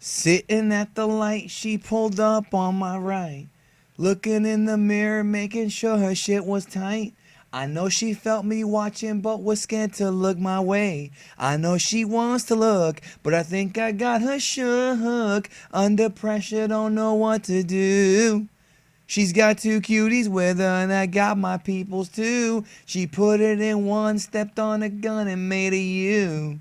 Sitting at the light, she pulled up on my right. Looking in the mirror, making sure her shit was tight. I know she felt me watching, but was scared to look my way. I know she wants to look, but I think I got her shook. Under pressure, don't know what to do. She's got two cuties with her, and I got my peoples too. She put it in one, stepped on a gun, and made a U.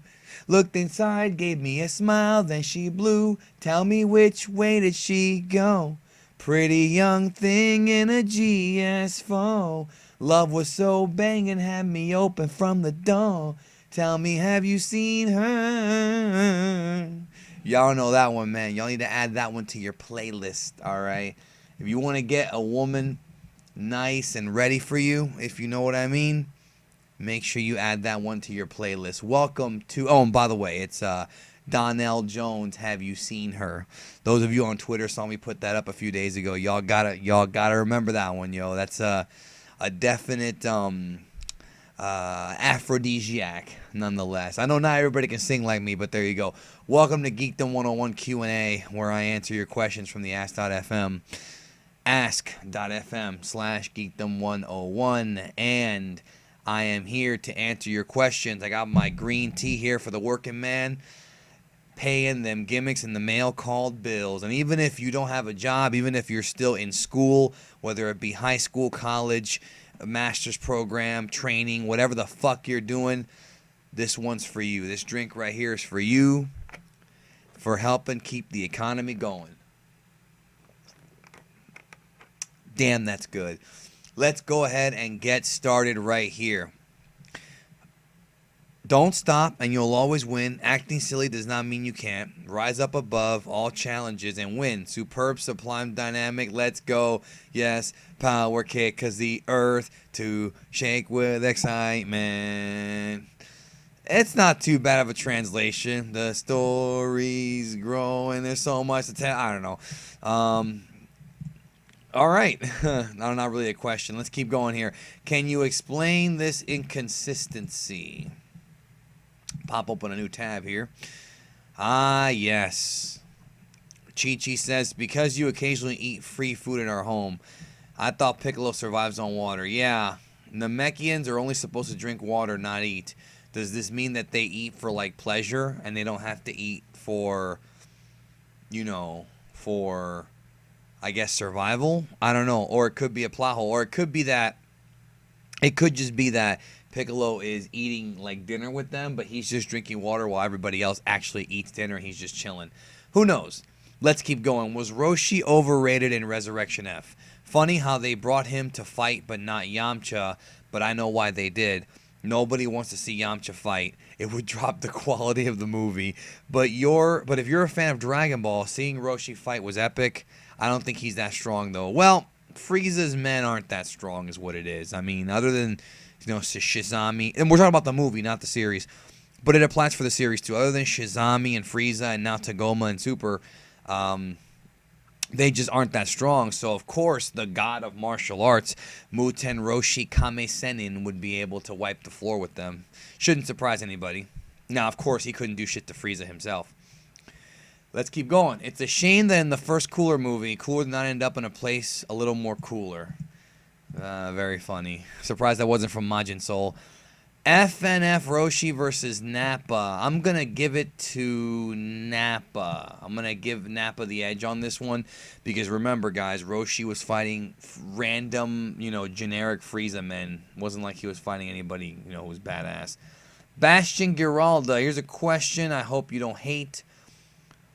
Looked inside, gave me a smile, then she blew. Tell me which way did she go? Pretty young thing in a GS4. Love was so banging, had me open from the door. Tell me, have you seen her? Y'all know that one, man. Y'all need to add that one to your playlist, alright? If you want to get a woman nice and ready for you, if you know what I mean, make sure you add that one to your playlist. Welcome to, oh, and by the way, it's Donnell Jones, Have You Seen Her? Those of you on Twitter saw me put that up a few days ago. Y'all gotta remember that one, yo. That's a definite aphrodisiac, nonetheless. I know not everybody can sing like me, but there you go. Welcome to Geekdom 101 Q&A, where I answer your questions from the Ask.fm. Ask.fm/Geekdom101, and I am here to answer your questions. I got my green tea here for the working man, paying them gimmicks in the mail called bills. And even if you don't have a job, even if you're still in school, whether it be high school, college, a master's program, training, whatever the fuck you're doing, this one's for you. This drink right here is for you, for helping keep the economy going. Damn, that's good. Let's go ahead and get started right here. Don't stop and you'll always win. Acting silly does not mean you can't. Rise up above all challenges and win. Superb, sublime, dynamic. Let's go. Yes, power kick, cause the earth to shake with excitement. It's not too bad of a translation. The story's growing. There's so much to tell. I don't know. All right. No, not really a question. Let's keep going here. Can you explain this inconsistency? Pop open a new tab here. Ah, yes. Chi-Chi says, because you occasionally eat free food in our home, I thought Piccolo survives on water. Yeah. Namekians are only supposed to drink water, not eat. Does this mean that they eat for, like, pleasure and they don't have to eat for, you know, for, I guess, survival? I don't know. Or it could be a plot hole. Or it could be that, it could just be that Piccolo is eating, like, dinner with them, but he's just drinking water while everybody else actually eats dinner and he's just chilling. Who knows? Let's keep going. Was Roshi overrated in Resurrection F? Funny how they brought him to fight but not Yamcha, but I know why they did. Nobody wants to see Yamcha fight. It would drop the quality of the movie. But if you're a fan of Dragon Ball, seeing Roshi fight was epic. I don't think he's that strong, though. Well, Frieza's men aren't that strong is what it is. I mean, other than, you know, Shizami. And we're talking about the movie, not the series. But it applies for the series, too. Other than Shizami and Frieza and now Tagoma and Super, they just aren't that strong. So, of course, the god of martial arts, Muten Roshi Kame Sennin, would be able to wipe the floor with them. Shouldn't surprise anybody. Now, of course, he couldn't do shit to Frieza himself. Let's keep going. It's a shame that in the first Cooler movie, Cooler did not end up in a place a little more cooler. Very funny. Surprised that wasn't from Majin Soul. FNF Roshi versus Nappa. I'm going to give it to Nappa. I'm going to give Nappa the edge on this one. Because remember, guys, Roshi was fighting random, you know, generic Frieza men. It wasn't like he was fighting anybody, you know, who was badass. Bastion Giralda. Here's a question I hope you don't hate.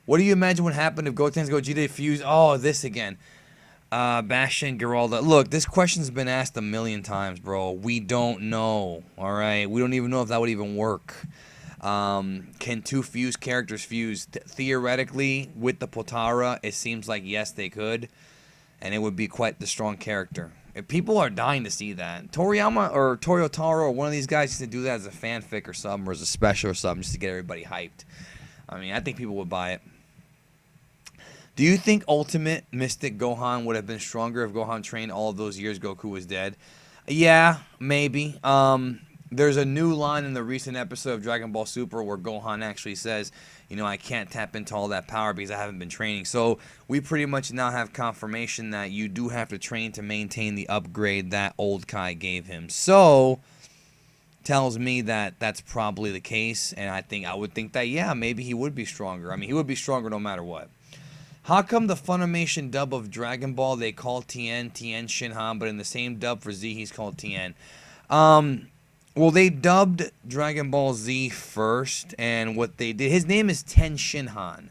What do you imagine would happen if Goten's Gogeta fused? Oh, this again. Bastion Giralda. Look, this question's been asked a million times, bro. We don't know, alright? We don't even know if that would even work. Can two fused characters fuse? Theoretically, with the Potara, it seems like yes, they could. And it would be quite the strong character. If people are dying to see that. Toriyama or Toyotaro or one of these guys used to do that as a fanfic or something, or as a special or something, just to get everybody hyped. I mean, I think people would buy it. Do you think Ultimate Mystic Gohan would have been stronger if Gohan trained all of those years Goku was dead? Yeah, maybe. There's a new line in the recent episode of Dragon Ball Super where Gohan actually says, you know, I can't tap into all that power because I haven't been training. So we pretty much now have confirmation that you do have to train to maintain the upgrade that old Kai gave him. So tells me that that's probably the case, and I would think that, yeah, maybe he would be stronger. I mean, he would be stronger no matter what. How come the Funimation dub of Dragon Ball they call Tien Shinhan, but in the same dub for Z he's called Tien? Well, they dubbed Dragon Ball Z first, and what they did, his name is Ten Shinhan.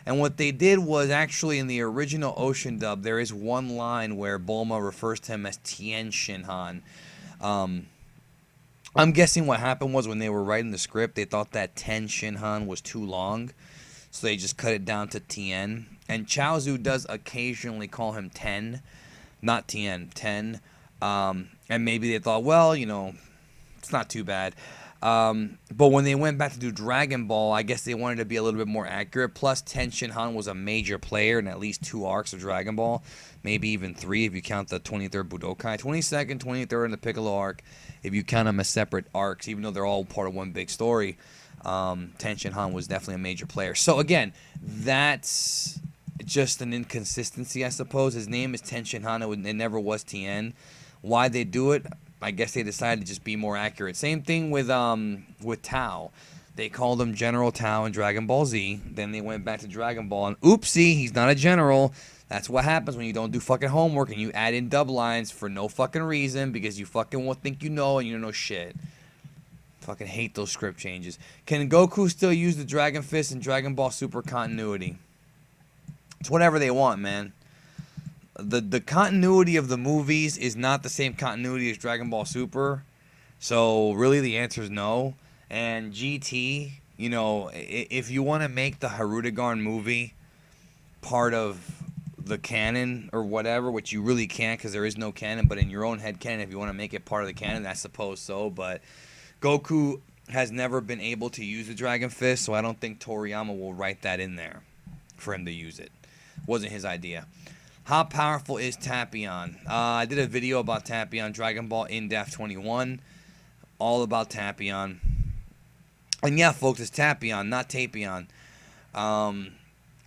And what they did was actually in the original Ocean dub, there is one line where Bulma refers to him as Tien Shinhan. I'm guessing what happened was when they were writing the script, they thought that Ten Shinhan was too long, so they just cut it down to Tien. And Chaozu does occasionally call him Ten, not Tien, Ten. And maybe they thought, well, you know, it's not too bad. But when they went back to do Dragon Ball, I guess they wanted to be a little bit more accurate. Plus, Ten Shinhan was a major player in at least 2 arcs of Dragon Ball. Maybe even 3 if you count the 23rd Budokai. 22nd, 23rd, and the Piccolo arc. If you count them as separate arcs, even though they're all part of one big story. Ten Shinhan was definitely a major player. So again, that's just an inconsistency, I suppose. His name is Ten Shinhan. It never was Tien. Why they do it? I guess they decided to just be more accurate. Same thing with Tao. They called him General Tao in Dragon Ball Z. Then they went back to Dragon Ball and oopsie, he's not a general. That's what happens when you don't do fucking homework and you add in dub lines for no fucking reason because you fucking will think you know and you don't know shit. Fucking hate those script changes. Can Goku still use the Dragon Fist in Dragon Ball Super continuity? It's whatever they want, man. The continuity of the movies is not the same continuity as Dragon Ball Super. So, really, the answer is no. And GT, you know, if you want to make the Harudegarn movie part of the canon or whatever, which you really can't because there is no canon, but in your own head canon, if you want to make it part of the canon, I suppose so. But Goku has never been able to use the Dragon Fist, so I don't think Toriyama will write that in there for him to use it. Wasn't his idea. How powerful is Tapion? I did a video about Tapion, Dragon Ball In-Depth 21. All about Tapion. And yeah, folks, it's Tapion, not Tapion.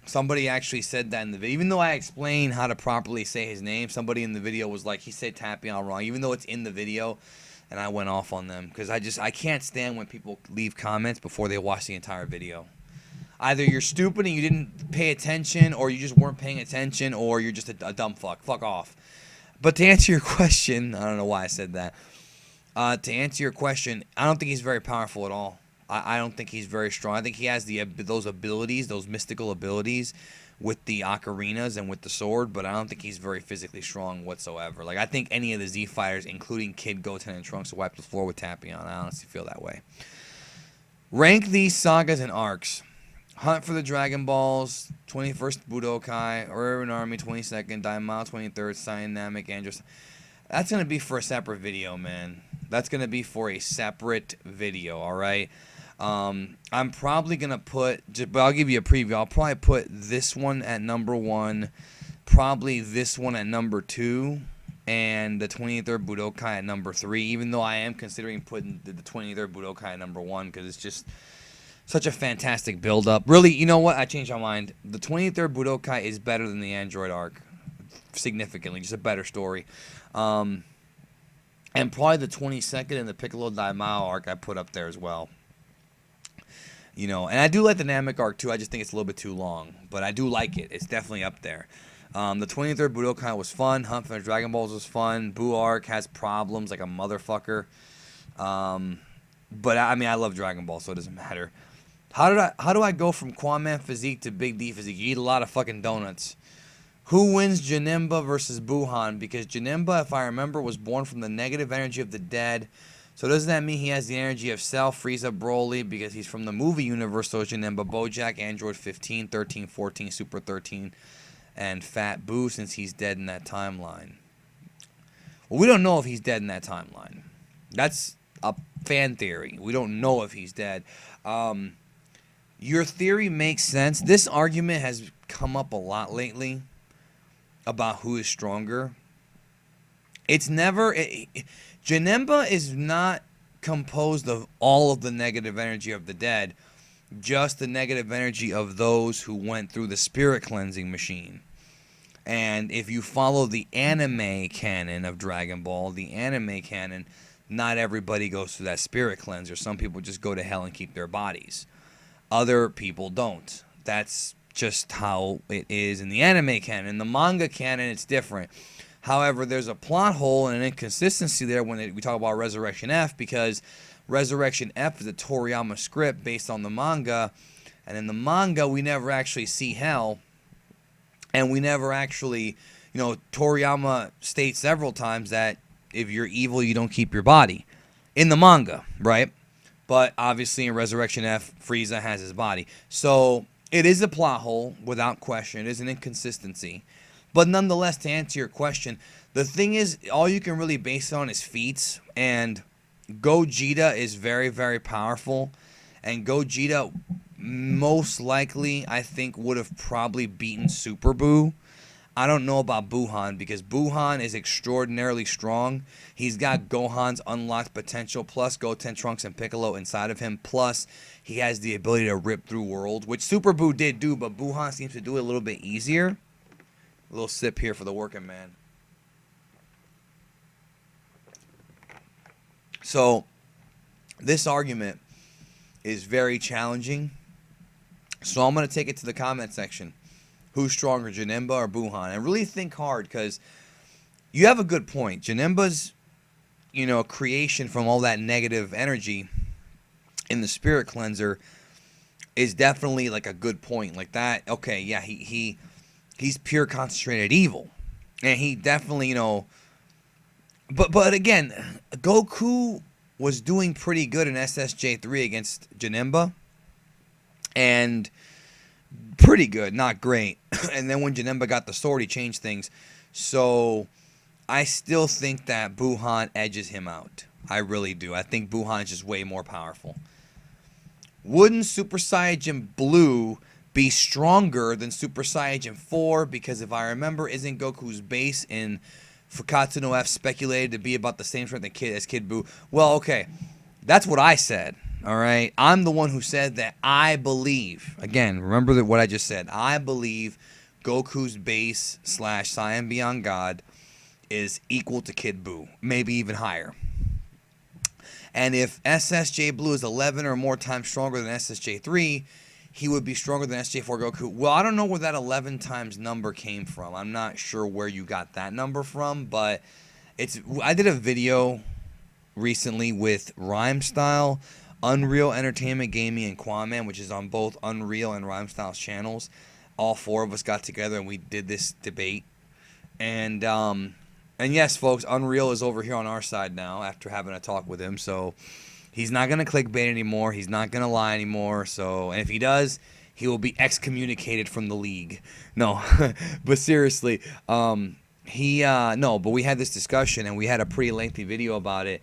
Somebody actually said that in the video. Even though I explained how to properly say his name, somebody in the video was like, he said Tapion wrong, even though it's in the video. And I went off on them. Because I can't stand when people leave comments before they watch the entire video. Either you're stupid and you didn't pay attention, or you just weren't paying attention, or you're just a dumb fuck. Fuck off. But to answer your question, I don't know why I said that. To answer your question, I don't think he's very powerful at all. I don't think he's very strong. I think he has those abilities, those mystical abilities with the ocarinas and with the sword, but I don't think he's very physically strong whatsoever. Like, I think any of the Z fighters, including Kid, Goten, and Trunks, will wipe the floor with Tapion. I honestly feel that way. Rank these sagas and arcs. Hunt for the Dragon Balls, 21st Budokai, Urban Army, 22nd, Daimao, 23rd, Saiyan, Namek, Andros. That's going to be for a separate video, man. That's going to be for a separate video, alright? I'm probably going to put, but I'll give you a preview. I'll probably put this one at number 1, probably this one at number 2, and the 23rd Budokai at number 3, even though I am considering putting the 23rd Budokai at number 1 because it's just such a fantastic build-up. Really, you know what? I changed my mind. The 23rd Budokai is better than the Android arc. Significantly. Just a better story. And probably the 22nd and the Piccolo Daimao arc I put up there as well. You know, and I do like the Namek arc too. I just think it's a little bit too long. But I do like it. It's definitely up there. The 23rd Budokai was fun. Hunt for the Dragon Balls was fun. Buu arc has problems like a motherfucker. But I mean, I love Dragon Ball, so it doesn't matter. How do I go from QAAMAN physique to Big D physique? You eat a lot of fucking donuts. Who wins Janemba versus Buhan? Because Janemba, if I remember, was born from the negative energy of the dead. So doesn't that mean he has the energy of Cell, Freeza, Broly? Because he's from the movie universe, so Janemba, Bojack, Android 15, 13, 14, Super 13, and Fat Buu, since he's dead in that timeline. Well, we don't know if he's dead in that timeline. That's a fan theory. We don't know if he's dead. Your theory makes sense. This argument has come up a lot lately about who is stronger. It's never... Janemba is not composed of all of the negative energy of the dead, just the negative energy of those who went through the spirit cleansing machine. And if you follow the anime canon of Dragon Ball, the anime canon, not everybody goes through that spirit cleanser. Some people just go to hell and keep their bodies. Other people don't. That's just how it is in the anime canon. In the manga canon, it's different. However, there's a plot hole and an inconsistency there when we talk about Resurrection F, because Resurrection F is a Toriyama script based on the manga, and in the manga, we never actually see hell, and we never actually, Toriyama states several times that if you're evil, you don't keep your body. In the manga, right? But obviously in Resurrection F, Freeza has his body. So it is a plot hole, without question. It is an inconsistency. But nonetheless, to answer your question, the thing is, all you can really base it on is feats. And Gogeta is very, very powerful. And Gogeta most likely, I think, would have probably beaten Super Buu. I don't know about Buhan, because Buhan is extraordinarily strong. He's got Gohan's unlocked potential, plus Goten, Trunks, and Piccolo inside of him. Plus, he has the ability to rip through worlds, which Super Buu did do, but Buhan seems to do it a little bit easier. A little sip here for the working man. So, this argument is very challenging. So I'm going to take it to the comment section. Who's stronger, Janemba or Buhan? And really think hard, because you have a good point. Janemba's, creation from all that negative energy in the spirit cleanser is definitely like a good point. Like that, okay, yeah, he's pure concentrated evil. And he definitely, but again, Goku was doing pretty good in SSJ3 against Janemba. And pretty good, not great. And then when Janemba got the sword, he changed things. So I still think that Buhan edges him out. I really do. I think Buhan is just way more powerful. Wouldn't Super Saiyan Blue be stronger than Super Saiyan 4? Because if I remember, isn't Goku's base in Fukatsu no F speculated to be about the same strength as Kid Buu? Well, okay. That's what I said. All right, I'm the one who said that I believe, again, remember what I just said, I believe Goku's base / Saiyan Beyond God is equal to Kid Buu, maybe even higher. And if SSJ Blue is 11 or more times stronger than SSJ3, he would be stronger than SJ4 Goku. Well, I don't know where that 11 times number came from. I'm not sure where you got that number from, but I did a video recently with Rhyme Style, Unreal Entertainment Gaming, and QAAMAN, which is on both Unreal and Rhyme Style's channels. All four of us got together and we did this debate. And yes, folks, Unreal is over here on our side now after having a talk with him. So he's not going to clickbait anymore. He's not going to lie anymore. So, and if he does, he will be excommunicated from the league. No, but seriously, no, but we had this discussion and we had a pretty lengthy video about it.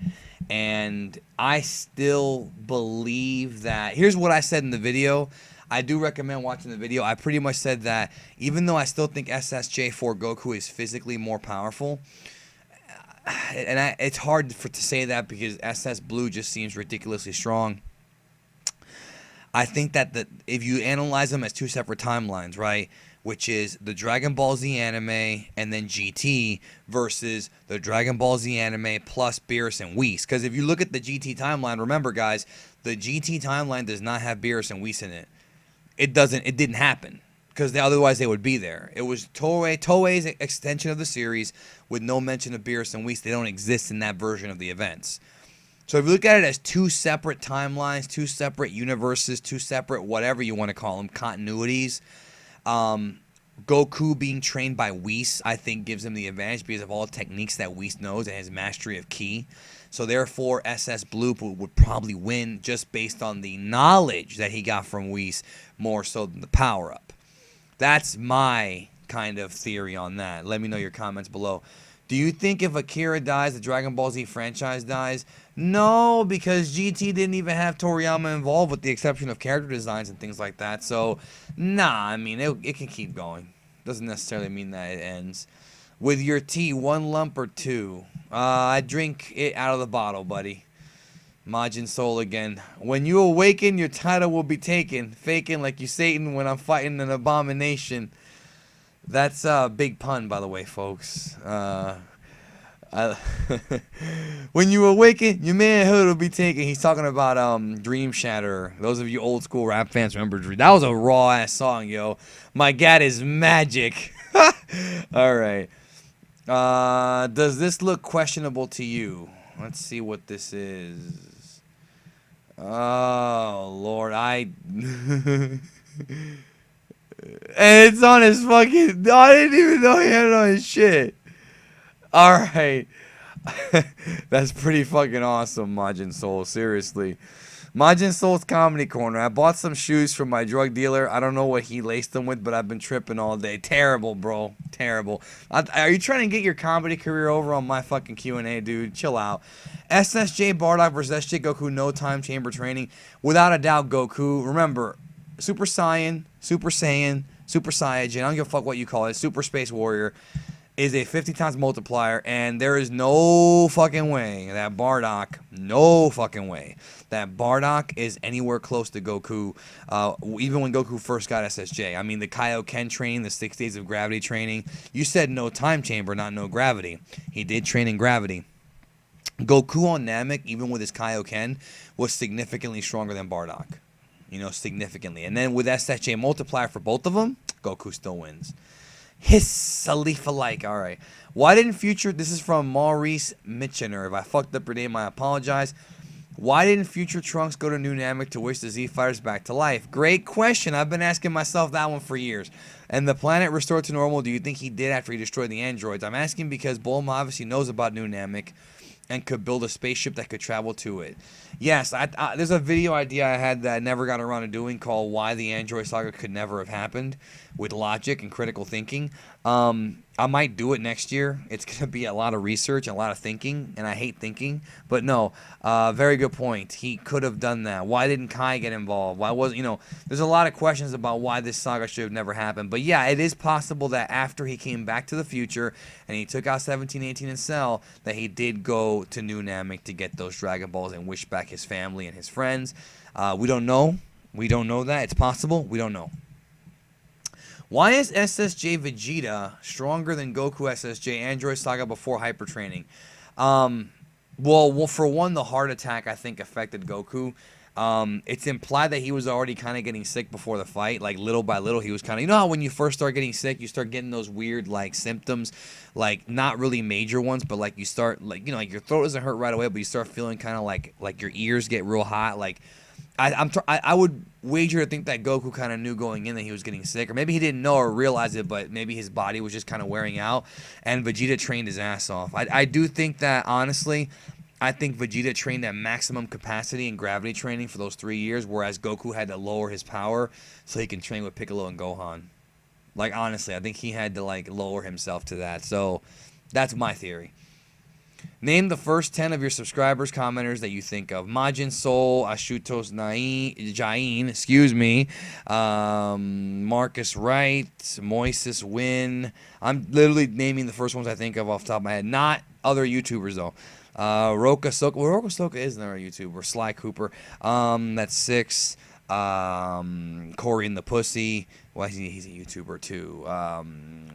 And I still believe that, here's what I said in the video. I do recommend watching the video. I pretty much said that even though I still think SSJ4 Goku is physically more powerful, and it's hard to say that because SS Blue just seems ridiculously strong. I think that if you analyze them as two separate timelines, right, which is the Dragon Ball Z anime and then GT versus the Dragon Ball Z anime plus Beerus and Whis. Because if you look at the GT timeline, remember, guys, the GT timeline does not have Beerus and Whis in it. It didn't happen. Because otherwise they would be there. It was Toei's extension of the series with no mention of Beerus and Whis. They don't exist in that version of the events. So if you look at it as two separate timelines, two separate universes, two separate whatever you want to call them, continuities, Goku being trained by Whis, I think, gives him the advantage because of all the techniques that Whis knows and his mastery of Ki. So therefore, SS Blue would probably win just based on the knowledge that he got from Whis more so than the power-up. That's my kind of theory on that. Let me know your comments below. Do you think if Akira dies, the Dragon Ball Z franchise dies? No, because GT didn't even have Toriyama involved with the exception of character designs and things like that. So, nah, I mean, it can keep going. Doesn't necessarily mean that it ends. With your tea, 1 lump or 2? I drink it out of the bottle, buddy. Majin Soul again. When you awaken, your title will be taken. Faking like you Satan when I'm fighting an abomination. That's a big pun, by the way, folks. When you awaken, your manhood will be taken. He's talking about Dream Shatter. Those of you old school rap fans remember Dream. That was a raw ass song, yo. My God is magic. All right. Does this look questionable to you? Let's see what this is. Oh Lord, and it's on his fucking. I didn't even know he had it on his shit. All right. That's pretty fucking awesome, Majin Soul. Seriously. Majin Soul's Comedy Corner. I bought some shoes from my drug dealer. I don't know what he laced them with, but I've been tripping all day. Terrible, bro. Terrible. Are you trying to get your comedy career over on my fucking Q&A, dude? Chill out. SSJ Bardock versus SJ Goku, no time chamber training. Without a doubt, Goku. Remember, Super Saiyan, Super Saiyan, Super Saiyajin, I don't give a fuck what you call it, Super Space Warrior, is a 50 times multiplier, and there is no fucking way that Bardock, that Bardock is anywhere close to Goku, even when Goku first got SSJ. I mean, the Kaioken training, the 6 days of gravity training, you said no time chamber, not no gravity. He did train in gravity. Goku on Namek, even with his Kaioken, was significantly stronger than Bardock. You know, significantly. And then with SSJ multiplier for both of them, Goku still wins. Hiss, Salifa like. All right. Why didn't Future, this is from Maurice Mitchener. If I fucked up your name, I apologize. Why didn't Future Trunks go to New Namek to wish the Z Fighters back to life? Great question. I've been asking myself that one for years. And the planet restored to normal, do you think he did after he destroyed the androids? I'm asking because Bulma obviously knows about New Namek and could build a spaceship that could travel to it. Yes, there's a video idea I had that I never got around to doing called Why the Android Saga Could Never Have Happened, with logic and critical thinking. I might do it next year. It's going to be a lot of research, a lot of thinking, and I hate thinking. But no, very good point. He could have done that. Why didn't Kai get involved? Why wasn't, there's a lot of questions about why this saga should have never happened. But yeah, it is possible that after he came back to the future and he took out 17, 18, and Cell, that he did go to New Namek to get those Dragon Balls and wish back his family and his friends. We don't know. We don't know that. It's possible. We don't know. Why is SSJ Vegeta stronger than Goku SSJ Android Saga before hyper training? Well, for one, the heart attack I think affected Goku. It's implied that he was already kind of getting sick before the fight. Like little by little, he was kind of, you know how when you first start getting sick, you start getting those weird like symptoms, like not really major ones, but like you start like like your throat doesn't hurt right away, but you start feeling kind of like your ears get real hot, like. I would wager to think that Goku kind of knew going in that he was getting sick, or maybe he didn't know or realize it, but maybe his body was just kind of wearing out, and Vegeta trained his ass off. I do think that, honestly, I think Vegeta trained at maximum capacity in gravity training for those 3 years, whereas Goku had to lower his power so he can train with Piccolo and Gohan. Like, honestly, I think he had to, like, lower himself to that. So, that's my theory. Name the first 10 of your subscribers, commenters that you think of. Majin Soul, Ashutos JAYAIN, excuse me. Marcus Wright, Moises Win. I'm literally naming the first ones I think of off the top of my head. Not other YouTubers, though. Roka Soka. Well, Roka Soka is another YouTuber. Sly Cooper. That's 6. Corey and the Pussy. Well, he's a YouTuber, too.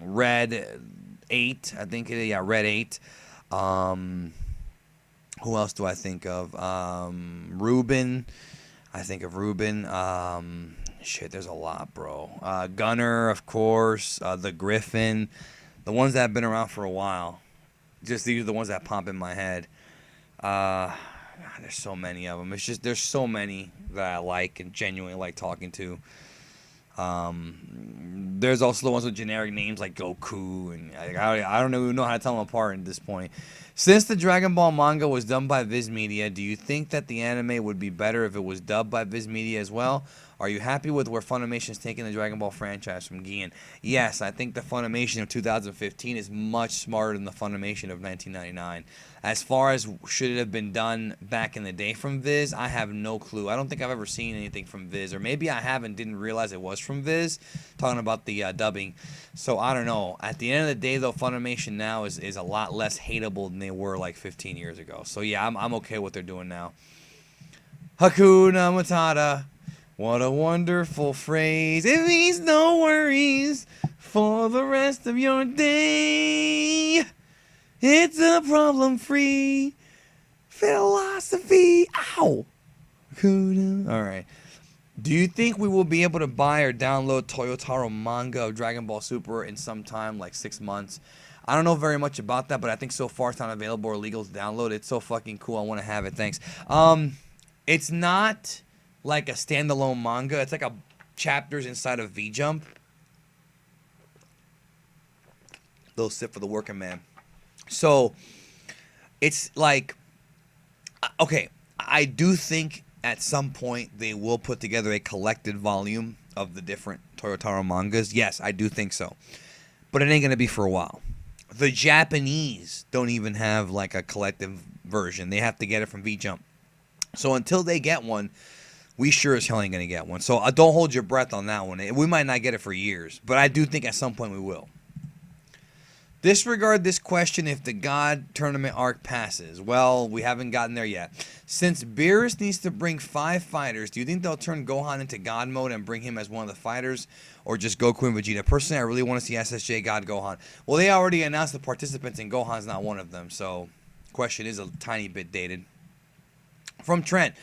Red 8, I think it is. Yeah, Red 8. Who else do I think of? Ruben. I think of Ruben. Shit, there's a lot, bro. Gunner, of course. The Griffin. The ones that have been around for a while. Just these are the ones that pop in my head. There's so many of them. It's just there's so many that I like and genuinely like talking to. There's also the ones with generic names like Goku, and I don't even know how to tell them apart at this point. Since the Dragon Ball manga was done by Viz Media, do you think that the anime would be better if it was dubbed by Viz Media as well? Are you happy with where Funimation is taking the Dragon Ball franchise from Gian? Yes, I think the Funimation of 2015 is much smarter than the Funimation of 1999. As far as should it have been done back in the day from Viz, I have no clue. I don't think I've ever seen anything from Viz, or maybe I have and didn't realize it was from Viz, talking about the dubbing. So I don't know. At the end of the day, though, Funimation now is a lot less hateable than they were like 15 years ago. So yeah, I'm okay with what they're doing now. Hakuna Matata. What a wonderful phrase. It means no worries for the rest of your day. It's a problem-free philosophy. Ow. All right. Do you think we will be able to buy or download Toyotaro manga of Dragon Ball Super in some time, like 6 months? I don't know very much about that, but I think so far it's not available or legal to download. It's so fucking cool. I want to have it. Thanks. It's not like a standalone manga. It's like a chapters inside of V-Jump. Little sip for the working man. So it's like, okay, I do think at some point they will put together a collected volume of the different Toyotaro mangas. Yes, I do think so. But it ain't going to be for a while. The Japanese don't even have like a collective version. They have to get it from V-Jump. So until they get one, we sure as hell ain't going to get one. So don't hold your breath on that one. We might not get it for years. But I do think at some point we will. Disregard this question if the God tournament arc passes. Well, we haven't gotten there yet. Since Beerus needs to bring 5 fighters, do you think they'll turn Gohan into God mode and bring him as one of the fighters? Or just Goku and Vegeta? Personally, I really want to see SSJ God Gohan. Well, they already announced the participants and Gohan's not one of them. So, question is a tiny bit dated. From Trent.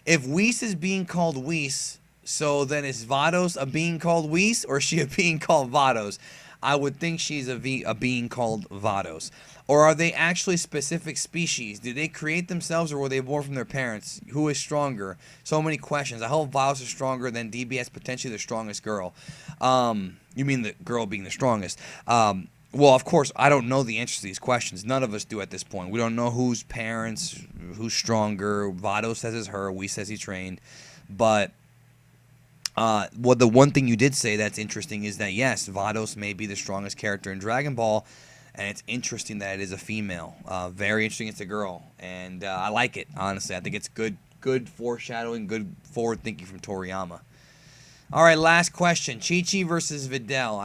If Whis is being called Whis, so then is Vados a being called Whis or is she a being called Vados? I would think she's a being called Vados. Or are they actually specific species? Did they create themselves or were they born from their parents? Who is stronger? So many questions. I hope Vados is stronger than DBS, potentially the strongest girl. You mean the girl being the strongest. Well, of course, I don't know the answers to these questions. None of us do at this point. We don't know whose parents, who's stronger. Vados says it's her. We says he trained. But well, the one thing you did say that's interesting is that, yes, Vados may be the strongest character in Dragon Ball, and it's interesting that it is a female. Very interesting it's a girl, and I like it, honestly. I think it's good foreshadowing, good forward thinking from Toriyama. All right, last question. Chi-Chi versus Videl.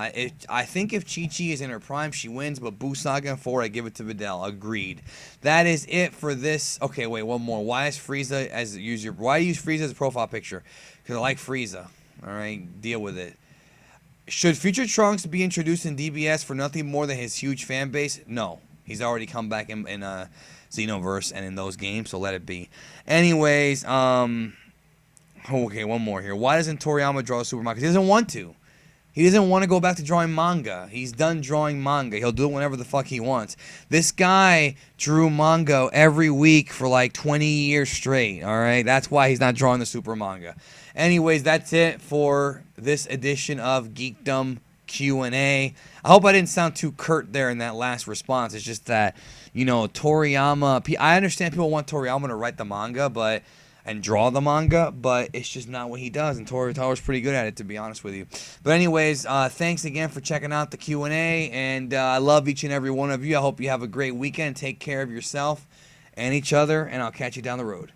I think if Chi-Chi is in her prime, she wins, but Buu Saga and 4, I give it to Videl. Agreed. That is it for this. Okay, wait, one more. Why is Freeza as user? Why use Freeza as a profile picture? Because I like Freeza. All right, deal with it. Should Future Trunks be introduced in DBS for nothing more than his huge fan base? No. He's already come back in Xenoverse and in those games, so let it be. Anyways, okay, one more here. Why doesn't Toriyama draw Super manga? He doesn't want to. He doesn't want to go back to drawing manga. He's done drawing manga. He'll do it whenever the fuck he wants. This guy drew manga every week for like 20 years straight, all right? That's why he's not drawing the Super manga. Anyways, that's it for this edition of Geekdom Q&A. I hope I didn't sound too curt there in that last response. It's just that, you know, Toriyama... I understand people want Toriyama to write the manga, and draw the manga, but it's just not what he does, and Toriyama's pretty good at it, to be honest with you. But anyways, thanks again for checking out the Q&A, and I love each and every one of you. I hope you have a great weekend. Take care of yourself and each other, and I'll catch you down the road.